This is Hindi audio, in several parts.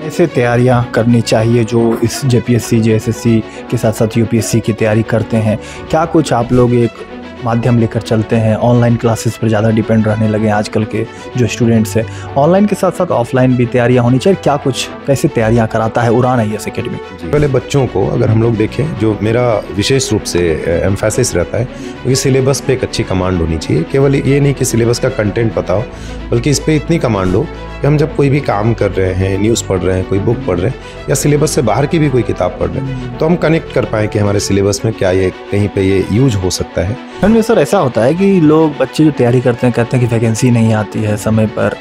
ऐसे तैयारियां करनी चाहिए जो इस जेपीएससी जेएसएससी के साथ साथ यूपीएससी की तैयारी करते हैं। क्या कुछ आप लोग एक माध्यम लेकर चलते हैं? ऑनलाइन क्लासेस पर ज़्यादा डिपेंड रहने लगे हैं आजकल के जो स्टूडेंट्स हैं। ऑनलाइन के साथ साथ ऑफलाइन भी तैयारियां होनी चाहिए। क्या कुछ कैसे तैयारियां कराता है उड़ान आईएएस एकेडमी? पहले बच्चों को अगर हम लोग देखें, जो मेरा विशेष रूप से एम्फेसिस रहता है कि सिलेबस पे एक अच्छी कमांड होनी चाहिए। केवल ये नहीं कि सिलेबस का कंटेंट पता हो, बल्कि इस पर इतनी कमांड हो कि हम जब कोई भी काम कर रहे हैं, न्यूज़ पढ़ रहे हैं, कोई बुक पढ़ रहे हैं या सिलेबस से बाहर की भी कोई किताब पढ़ रहे हैं, तो हम कनेक्ट कर पाएँ कि हमारे सिलेबस में क्या ये कहीं पे ये यूज हो सकता है। में सर ऐसा होता है कि लोग बच्चे जो तैयारी करते हैं कहते हैं कि वैकेंसी नहीं आती है समय पर।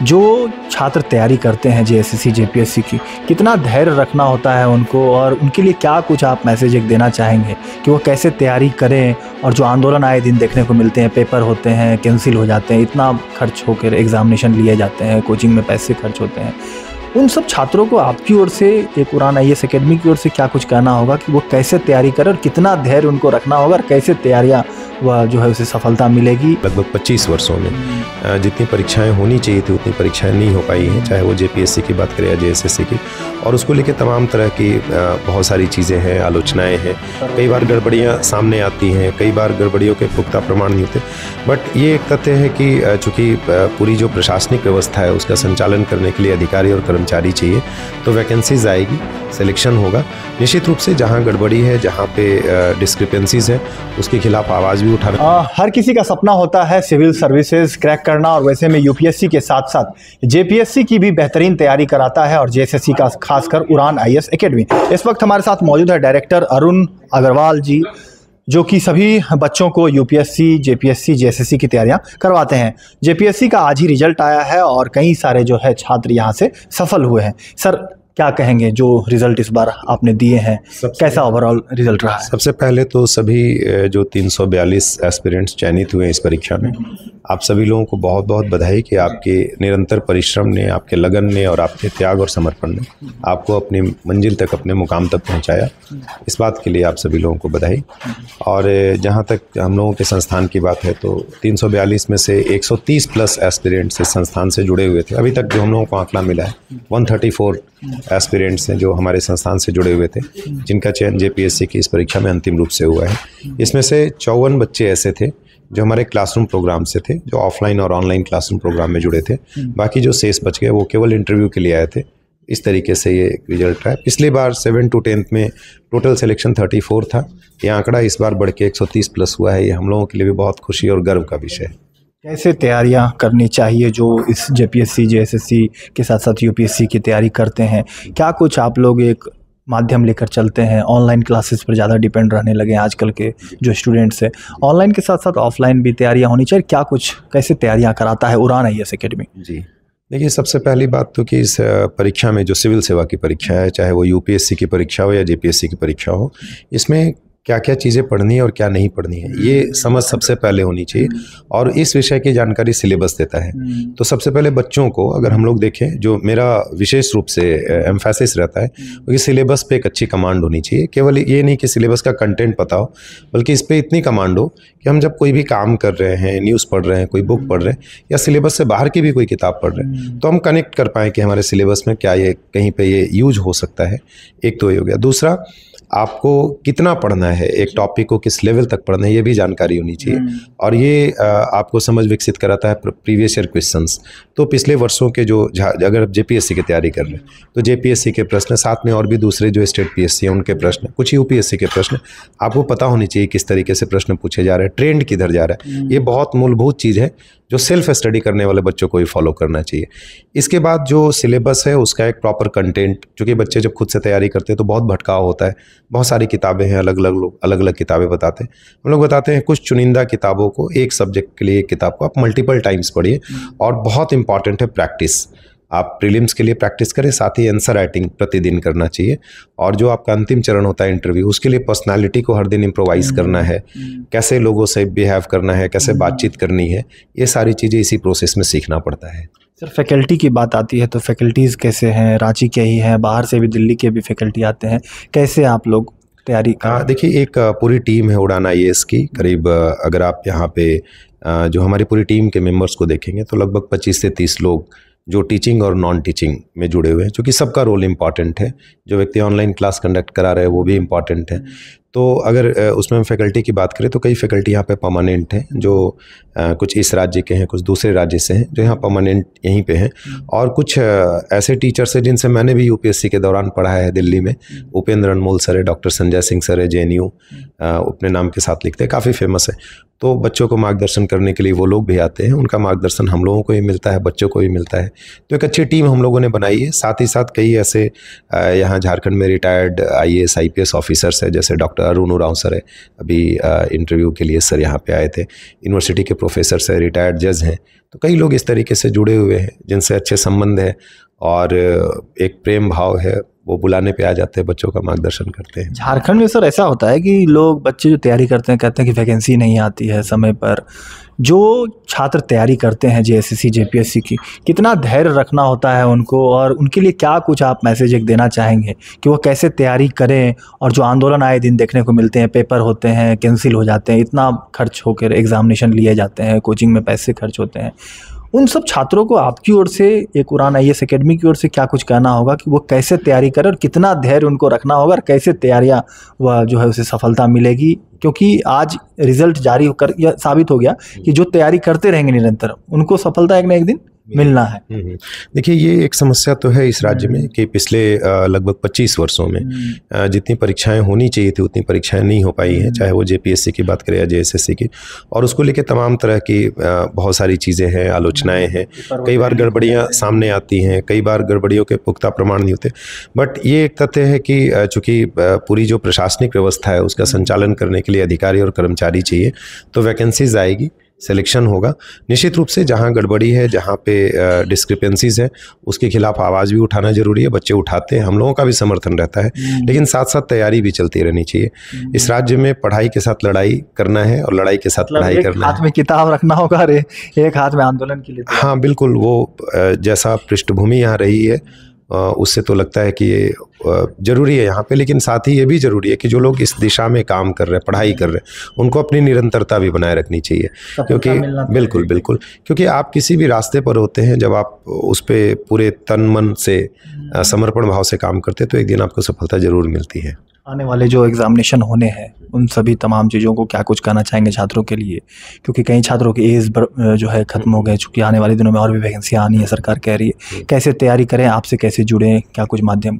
जो छात्र तैयारी करते हैं जेएसएससी जेपीएससी की, कितना धैर्य रखना होता है उनको, और उनके लिए क्या कुछ आप मैसेज एक देना चाहेंगे कि वो कैसे तैयारी करें? और जो आंदोलन आए दिन देखने को मिलते हैं, पेपर होते हैं कैंसिल हो जाते हैं, इतना खर्च होकर एग्जामिनेशन लिए जाते हैं, कोचिंग में पैसे खर्च होते हैं, उन सब छात्रों को आपकी ओर से, एक उड़ान आईएएस एकेडमी की ओर से क्या कुछ कहना होगा कि वो कैसे तैयारी करें और कितना धैर्य उनको रखना होगा और कैसे तैयारियाँ वह जो है उसे सफलता मिलेगी? लगभग 25 वर्षों में जितनी परीक्षाएं होनी चाहिए थी उतनी परीक्षाएं नहीं हो पाई हैं, चाहे वो जेपीएससी की बात करें या जेएसएससी की। और उसको लेकर तमाम तरह की बहुत सारी चीज़ें हैं, आलोचनाएं हैं, कई बार गड़बड़ियां सामने आती हैं, कई बार गड़बड़ियों के पुख्ता प्रमाण नहीं होते। बट ये एक तथ्य है कि चूँकि पूरी जो प्रशासनिक व्यवस्था है उसका संचालन करने के लिए अधिकारी और कर्मचारी चाहिए, तो वैकेंसीज आएगी, सिलेक्शन होगा। निश्चित रूप से जहाँ गड़बड़ी है, जहाँ पे डिस्क्रिपेंसीज है, उसके खिलाफ आवाज़ भी उठाना। हर किसी का सपना होता है सिविल सर्विसेज क्रैक करना, और वैसे में यूपीएससी के साथ साथ जेपीएससी की भी बेहतरीन तैयारी कराता है और जेएसएससी का खासकर उड़ान आईएएस एकेडमी। इस वक्त हमारे साथ मौजूद है डायरेक्टर अरुण अग्रवाल जी, जो कि सभी बच्चों को यूपीएससी जेपीएससी जेएसएससी की तैयारियां करवाते हैं। जेपीएससी का आज ही रिजल्ट आया है और कई सारे जो है छात्र यहां से सफल हुए हैं। सर क्या कहेंगे जो रिजल्ट इस बार आपने दिए हैं, कैसा ओवरऑल रिजल्ट रहा है? सबसे पहले तो सभी जो 342 एस्पिरेंट्स चयनित हुए हैं इस परीक्षा में, आप सभी लोगों को बहुत बहुत बधाई कि आपके निरंतर परिश्रम ने, आपके लगन ने और आपके त्याग और समर्पण ने आपको अपनी मंजिल तक, अपने मुकाम तक पहुंचाया। इस बात के लिए आप सभी लोगों को बधाई। और जहां तक हम लोगों के संस्थान की बात है तो 342 में से 130 प्लस एस्पिरेंट्स इस संस्थान से जुड़े हुए थे। अभी तक जो हम लोगों को आंकड़ा मिला है 134 एस्पिरेंट्स हैं जो हमारे संस्थान से जुड़े हुए थे, जिनका चयन जेपीएससी की इस परीक्षा में अंतिम रूप से हुआ है। इसमें से 54 बच्चे ऐसे थे जो हमारे क्लासरूम प्रोग्राम से थे, जो ऑफलाइन और ऑनलाइन क्लासरूम प्रोग्राम में जुड़े थे। बाकी जो शेष बच गए वो केवल इंटरव्यू के लिए आए थे। इस तरीके से ये रिजल्ट रहा है। पिछली बार 7 to 10th में टोटल सिलेक्शन 34 था, ये आंकड़ा इस बार बढ़ के 130 प्लस हुआ है। ये हम लोगों के लिए भी बहुत खुशी और गर्व का विषय है। कैसे तैयारियां करनी चाहिए जो इस जेपीएससी जेएसएससी के साथ साथ यूपीएससी की तैयारी करते हैं? क्या कुछ आप लोग एक माध्यम लेकर चलते हैं? ऑनलाइन क्लासेस पर ज़्यादा डिपेंड रहने लगे हैं आजकल के जो स्टूडेंट्स हैं। ऑनलाइन के साथ साथ ऑफलाइन भी तैयारियां होनी चाहिए। क्या कुछ कैसे तैयारियां कराता है उड़ान आईएएस एकेडमी? जी देखिए, सबसे पहली बात तो कि इस परीक्षा में जो सिविल सेवा की परीक्षा है, चाहे वो यूपीएससी की परीक्षा हो या जेपीएससी की परीक्षा हो, इसमें क्या क्या चीज़ें पढ़नी है और क्या नहीं पढ़नी है ये समझ सबसे पहले होनी चाहिए। और इस विषय की जानकारी सिलेबस देता है। तो सबसे पहले बच्चों को अगर हम लोग देखें, जो मेरा विशेष रूप से एम्फेसिस रहता है कि सिलेबस पे एक अच्छी कमांड होनी चाहिए। केवल ये नहीं कि सिलेबस का कंटेंट पता हो, बल्कि इस पर इतनी कमांड हो कि हम जब कोई भी काम कर रहे हैं, न्यूज़ पढ़ रहे हैं, कोई बुक पढ़ रहे हैं या सिलेबस से बाहर की भी कोई किताब पढ़ रहे हैं, तो हम कनेक्ट कर पाएँ कि हमारे सिलेबस में क्या ये कहीं पर ये यूज हो सकता है। एक तो ये हो गया। दूसरा, आपको कितना पढ़ना है, एक टॉपिक को किस लेवल तक पढ़ना है, ये भी जानकारी होनी चाहिए। और ये आपको समझ विकसित कराता है प्रीवियस ईयर क्वेश्चंस। तो पिछले वर्षों के जो, अगर आप जेपीएससी की तैयारी कर रहे हैं तो जेपीएससी के प्रश्न, साथ में और भी दूसरे जो स्टेट पीएससी हैं उनके प्रश्न, कुछ यूपीएससी के प्रश्न, आपको पता होनी चाहिए किस तरीके से प्रश्न पूछे जा रहे हैं, ट्रेंड किधर जा रहा है। ये बहुत मूलभूत चीज़ है जो सेल्फ स्टडी करने वाले बच्चों को ही फॉलो करना चाहिए। इसके बाद जो सिलेबस है उसका एक प्रॉपर कंटेंट, क्योंकि बच्चे जब खुद से तैयारी करते हैं तो बहुत भटकाव होता है। बहुत सारी किताबें हैं, अलग अलग लोग अलग अलग किताबें बताते हैं। हम लोग बताते हैं कुछ चुनिंदा किताबों को, एक सब्जेक्ट के लिए एक किताब को आप मल्टीपल टाइम्स पढ़िए। और बहुत इंपॉर्टेंट है प्रैक्टिस। आप प्रीलिम्स के लिए प्रैक्टिस करें, साथ ही आंसर राइटिंग प्रतिदिन करना चाहिए। और जो आपका अंतिम चरण होता है इंटरव्यू, उसके लिए पर्सनालिटी को हर दिन इम्प्रोवाइज करना है, कैसे लोगों से बिहेव करना है, कैसे बातचीत करनी है, ये सारी चीज़ें इसी प्रोसेस में सीखना पड़ता है। सर फैकल्टी की बात आती है तो फैकल्टीज़ कैसे हैं? रांची के ही हैं, बाहर से भी दिल्ली के भी फैकल्टी आते हैं, कैसे आप लोग तैयारी? देखिए, एक पूरी टीम है उड़ान आईएएस की। करीब अगर आप यहाँ पे जो हमारी पूरी टीम के मेंबर्स को देखेंगे तो लगभग 25 से 30 लोग जो टीचिंग और नॉन टीचिंग में जुड़े हुए हैं, क्योंकि सबका रोल इम्पॉर्टेंट है। जो व्यक्ति ऑनलाइन क्लास कंडक्ट करा रहे हैं वो भी इम्पॉर्टेंट है। तो अगर उसमें हम फैकल्टी की बात करें तो कई फैकल्टी यहाँ पे परमानेंट हैं, जो कुछ इस राज्य के हैं, कुछ दूसरे राज्य से हैं, जो यहाँ परमानेंट यहीं पे हैं। और कुछ ऐसे टीचर्स हैं जिनसे मैंने भी यूपीएससी के दौरान पढ़ा है दिल्ली में। उपेंद्र अनमोल सर है, डॉक्टर संजय सिंह सर है, जेएनयू अपने नाम के साथ लिखते हैं, काफ़ी फेमस है। तो बच्चों को मार्गदर्शन करने के लिए वो लोग भी आते हैं, उनका मार्गदर्शन हम लोगों को ही मिलता है, बच्चों को भी मिलता है। तो एक अच्छी टीम हम लोगों ने बनाई है। साथ ही साथ कई ऐसे यहाँ झारखंड में रिटायर्ड आईएएस आईपीएस ऑफिसर्स हैं, जैसे डॉक्टर अरुण उरांव सर है, अभी इंटरव्यू के लिए सर यहाँ पे आए थे। यूनिवर्सिटी के प्रोफेसर है, रिटायर्ड जज हैं। तो कई लोग इस तरीके से जुड़े हुए हैं जिनसे अच्छे संबंध है और एक प्रेम भाव है, वो बुलाने पे आ जाते हैं, बच्चों का मार्गदर्शन करते हैं। झारखंड में सर ऐसा होता है कि लोग बच्चे जो तैयारी करते हैं कहते हैं कि वैकेंसी नहीं आती है समय पर। जो छात्र तैयारी करते हैं जेएसएससी जेपीएससी की, कितना धैर्य रखना होता है उनको, और उनके लिए क्या कुछ आप मैसेज एक देना चाहेंगे कि वो कैसे तैयारी करें? और जो आंदोलन आए दिन देखने को मिलते हैं, पेपर होते हैं कैंसिल हो जाते हैं, इतना खर्च होकर एग्जामिनेशन लिए जाते हैं, कोचिंग में पैसे खर्च होते हैं, उन सब छात्रों को आपकी ओर से, एक उड़ान आईएएस एकेडमी की ओर से क्या कुछ कहना होगा कि वो कैसे तैयारी करें और कितना धैर्य उनको रखना होगा और कैसे तैयारियां वह जो है उसे सफलता मिलेगी? क्योंकि आज रिजल्ट जारी होकर यह साबित हो गया कि जो तैयारी करते रहेंगे निरंतर, उनको सफलता एक ना एक दिन मिलना है। देखिए, ये एक समस्या तो है इस राज्य में कि पिछले लगभग 25 वर्षों में जितनी परीक्षाएं होनी चाहिए थी उतनी परीक्षाएं नहीं हो पाई हैं, चाहे वो जेपीएससी की बात करें या जेएसएससी की। और उसको लेके तमाम तरह की बहुत सारी चीज़ें हैं, आलोचनाएं हैं, कई बार गड़बड़ियां सामने आती हैं, कई बार गड़बड़ियों के पुख्ता प्रमाण नहीं होते। बट ये एक तथ्य है कि चूँकि पूरी जो प्रशासनिक व्यवस्था है उसका संचालन करने के लिए अधिकारी और कर्मचारी चाहिए, तो वैकेंसीज आएगी, सिलेक्शन होगा। निश्चित रूप से जहाँ गड़बड़ी है, जहाँ पे डिस्क्रिपेंसीज है, उसके खिलाफ आवाज़ भी उठाना जरूरी है। बच्चे उठाते हैं, हम लोगों का भी समर्थन रहता है, लेकिन साथ साथ तैयारी भी चलती रहनी चाहिए। इस राज्य में पढ़ाई के साथ लड़ाई करना है और लड़ाई के साथ पढ़ाई करना है। हाथ में किताब रखना होगा, एक हाथ में आंदोलन के लिए। हाँ बिल्कुल, वो जैसा पृष्ठभूमि यहाँ रही है उससे तो लगता है कि ये ज़रूरी है यहाँ पे। लेकिन साथ ही ये भी ज़रूरी है कि जो लोग इस दिशा में काम कर रहे हैं, पढ़ाई कर रहे हैं, उनको अपनी निरंतरता भी बनाए रखनी चाहिए। क्योंकि बिल्कुल बिल्कुल, क्योंकि आप किसी भी रास्ते पर होते हैं, जब आप उस पर पूरे तन मन से समर्पण भाव से काम करते हैं तो एक दिन आपको सफलता ज़रूर मिलती है। आने वाले जो एग्जामिनेशन होने हैं उन सभी तमाम चीज़ों को क्या कुछ कहना चाहेंगे छात्रों के लिए? क्योंकि कई छात्रों की एज जो है ख़त्म हो गए, चूँकि आने वाले दिनों में और भी वैकेंसी आनी है, सरकार कह रही है। कैसे तैयारी करें, आपसे कैसे जुड़ें, क्या कुछ माध्यम?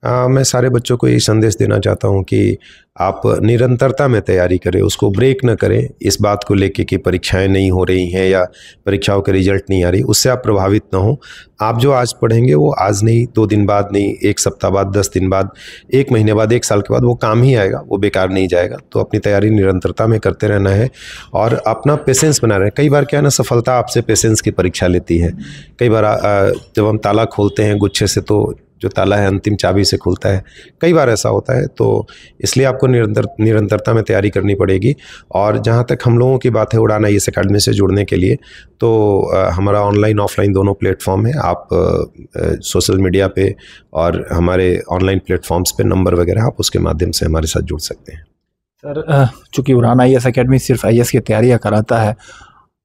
मैं सारे बच्चों को यही संदेश देना चाहता हूँ कि आप निरंतरता में तैयारी करें, उसको ब्रेक न करें। इस बात को लेके कि परीक्षाएं नहीं हो रही हैं या परीक्षाओं के रिजल्ट नहीं आ रही, उससे आप प्रभावित ना हो। आप जो आज पढ़ेंगे वो आज नहीं, 2 दिन बाद नहीं, 1 सप्ताह बाद, 10 दिन बाद, 1 महीने बाद, 1 साल के बाद वो काम ही आएगा, वो बेकार नहीं जाएगा। तो अपनी तैयारी निरंतरता में करते रहना है और अपना पेशेंस बना रहे। कई बार क्या है ना, सफलता आपसे पेशेंस की परीक्षा लेती है। कई बार जब हम ताला खोलते हैं गुच्छे से तो जो ताला है अंतिम चाबी से खुलता है, कई बार ऐसा होता है। तो इसलिए आपको निरंतरता में तैयारी करनी पड़ेगी। और जहाँ तक हम लोगों की बात है उड़ान आईएएस एकेडमी से जुड़ने के लिए, तो हमारा ऑनलाइन ऑफलाइन दोनों प्लेटफॉर्म है। आप सोशल मीडिया पे और हमारे ऑनलाइन प्लेटफॉर्म्स पे नंबर वगैरह, आप उसके माध्यम से हमारे साथ जुड़ सकते हैं। सर, चूँकि उड़ान आईएएस एकेडमी सिर्फ आईएएस की तैयारियाँ कराता है,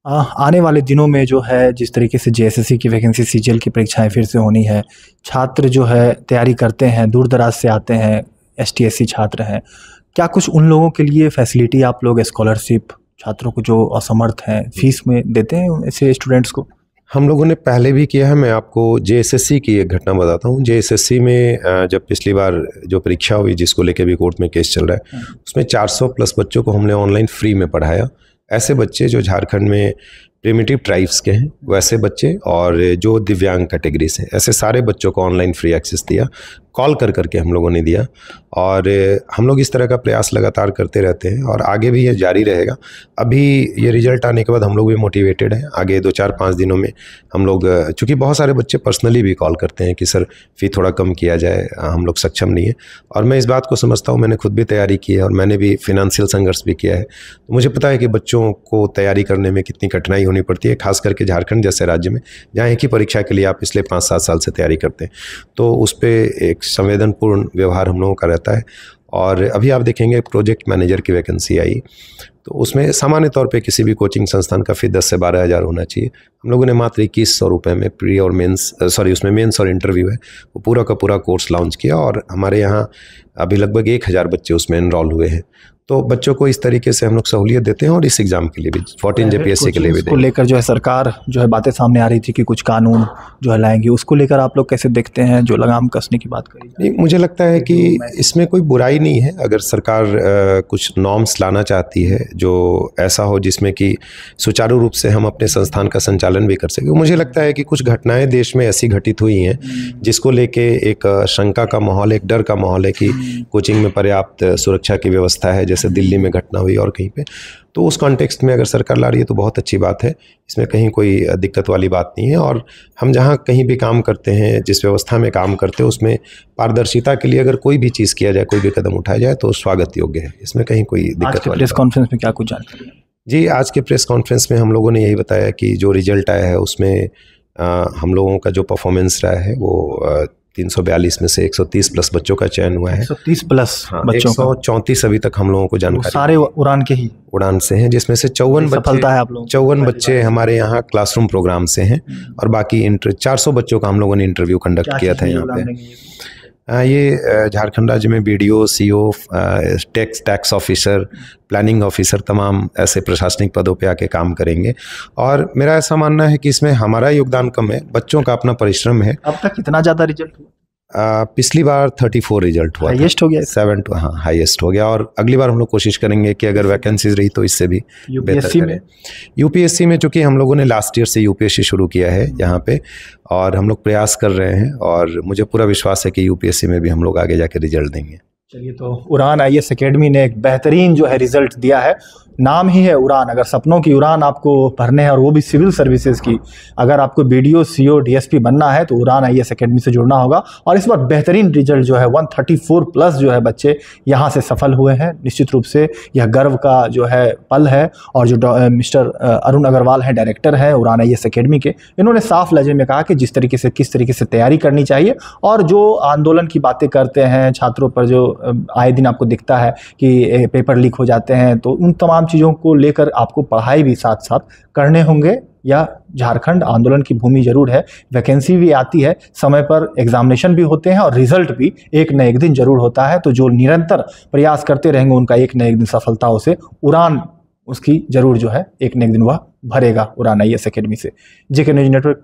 आने वाले दिनों में जो है जिस तरीके से जेएसएससी की वैकेंसी, सीजीएल की परीक्षाएं फिर से होनी है, छात्र जो है तैयारी करते हैं, दूर दराज से आते हैं, एसटी/एससी छात्र हैं, क्या कुछ उन लोगों के लिए फैसिलिटी आप लोग, स्कॉलरशिप छात्रों को जो असमर्थ हैं फीस में देते हैं ऐसे स्टूडेंट्स को? हम लोगों ने पहले भी किया है। मैं आपको जेएसएससी की एक घटना बताता हूँ। जेएसएससी में जब पिछली बार जो परीक्षा हुई, जिसको लेके भी कोर्ट में केस चल रहा है, उसमें 400 प्लस बच्चों को हमने ऑनलाइन फ्री में पढ़ाया। ऐसे बच्चे जो झारखंड में प्रिमिटिव ट्राइब्स के हैं, वैसे बच्चे, और जो दिव्यांग कैटेगरी से, ऐसे सारे बच्चों को ऑनलाइन फ्री एक्सेस दिया। कॉल करके हम लोगों ने दिया। और हम लोग इस तरह का प्रयास लगातार करते रहते हैं और आगे भी ये जारी रहेगा। अभी ये रिजल्ट आने के बाद हम लोग भी मोटिवेटेड हैं। आगे 2-4-5 दिनों में हम लोग, चूँकि बहुत सारे बच्चे पर्सनली भी कॉल करते हैं कि सर फ़ी थोड़ा कम किया जाए, हम लोग सक्षम नहीं है। और मैं इस बात को समझता हूँ, मैंने खुद भी तैयारी की है और मैंने भी फिनेंशियल संघर्ष भी किया है। तो मुझे पता है कि बच्चों को तैयारी करने में कितनी कठिनाई होनी पड़ती है, खास करके झारखंड जैसे राज्य में, जहाँ एक ही परीक्षा के लिए आप पिछले 5-7 साल से तैयारी करते हैं। तो उस पर एक संवेदनपूर्ण व्यवहार हम लोगों का रहता है। और अभी आप देखेंगे प्रोजेक्ट मैनेजर की वैकेंसी आई, तो उसमें सामान्य तौर पे किसी भी कोचिंग संस्थान का फ़ी 10 से 12 हज़ार होना चाहिए। हम लोगों ने मात्र 2100 रुपये में प्री और उसमें मेंस और इंटरव्यू है वो पूरा का पूरा कोर्स लॉन्च किया, और हमारे यहाँ अभी लगभग 1000 बच्चे उसमें एनरोल हुए हैं। तो बच्चों को इस तरीके से हम लोग सहूलियत देते हैं, और इस एग्ज़ाम के लिए भी 14 JPSC के लिए भी उसको लेकर जो है सरकार जो है बातें सामने आ रही थी कि कुछ कानून जो है लाएंगे, उसको लेकर आप लोग कैसे देखते हैं जो लगाम कसने की बात करी? नहीं, मुझे लगता है कि इसमें कोई बुराई नहीं है। अगर सरकार कुछ नॉर्म्स लाना चाहती है जो ऐसा हो जिसमें कि सुचारू रूप से हम अपने संस्थान का संचालन भी कर सकें। मुझे लगता है कि कुछ घटनाएं देश में ऐसी घटित हुई हैं जिसको लेके एक शंका का माहौल, एक डर का माहौल है कि कोचिंग में पर्याप्त सुरक्षा की व्यवस्था है, जैसे दिल्ली में घटना हुई और कहीं पे। तो उस कॉन्टेक्स्ट में अगर सरकार ला रही है तो बहुत अच्छी बात है, इसमें कहीं कोई दिक्कत वाली बात नहीं है। और हम जहाँ कहीं भी काम करते हैं, जिस व्यवस्था में काम करते हैं, उसमें पारदर्शिता के लिए अगर कोई भी चीज़ किया जाए, कोई भी कदम उठाया जाए तो स्वागत योग्य है। इसमें कहीं कोई दिक्कत वाली प्रेस कॉन्फ्रेंस में क्या कुछ जानकारी? जी, आज के प्रेस कॉन्फ्रेंस में हम लोगों ने यही बताया कि जो रिजल्ट आया है उसमें हम लोगों का जो परफॉर्मेंस रहा है वो 342 में से 130 प्लस बच्चों का चयन हुआ है। 130 प्लस बच्चों का? 134 अभी तक हम लोगों को जानकारी, सारे उड़ान के ही उड़ान से हैं, जिसमें से 54 बच्चे हमारे यहाँ क्लासरूम प्रोग्राम से हैं, और बाकी 400 बच्चों का हम लोगों ने इंटरव्यू कंडक्ट किया था यहाँ पे। ये झारखंड राज्य में BDO, CO, tax officer, planning officer, तमाम ऐसे प्रशासनिक पदों पे आके काम करेंगे। और मेरा ऐसा मानना है कि इसमें हमारा योगदान कम है, बच्चों का अपना परिश्रम है। अब तक कितना ज़्यादा रिजल्ट हुआ? पिछली बार 34 रिजल्ट हुआ, हाईएस्ट हो गया, 7 हाँ हाईएस्ट हो गया। और अगली बार हम लोग कोशिश करेंगे कि अगर वैकेंसीज रही तो इससे भी बेहतर करें। यूपीएससी में चूँकि हम लोगों ने लास्ट ईयर से UPSC शुरू किया है यहाँ पे, और हम लोग प्रयास कर रहे हैं, और मुझे पूरा विश्वास है कि UPSC में भी हम लोग आगे जाके रिजल्ट देंगे। चलिए, तो उड़ान IAS एकेडमी ने एक बेहतरीन जो है रिजल्ट दिया है। नाम ही है उड़ान, अगर सपनों की उड़ान आपको भरने हैं, और वो भी सिविल सर्विसेज की, अगर आपको BDO, CO, DSP बनना है तो उड़ान IAS एकेडमी से जुड़ना होगा। और इस बार बेहतरीन रिजल्ट जो है 134 प्लस जो है बच्चे यहाँ से सफल हुए हैं। निश्चित रूप से यह गर्व का जो है पल है। और जो मिस्टर अरुण अग्रवाल हैं, डायरेक्टर हैं उड़ान IAS एकेडमी के, इन्होंने साफ लहजे में कहा कि किस तरीके से तैयारी करनी चाहिए। और जो आंदोलन की बातें करते हैं छात्रों पर, जो आए दिन आपको दिखता है कि पेपर लीक हो जाते हैं, तो उन तमाम चीज़ों को लेकर आपको पढ़ाई भी साथ साथ करने होंगे। या झारखंड आंदोलन की भूमि जरूर है, वैकेंसी भी आती है समय पर, एग्जामिनेशन भी होते हैं, और रिजल्ट भी एक न एक दिन जरूर होता है। तो जो निरंतर प्रयास करते रहेंगे उनका एक न एक दिन सफलताओं से उड़ान उसकी जरूर जो है एक न एक दिन वह भरेगा उड़ान IAS एकेडमी से। JK news network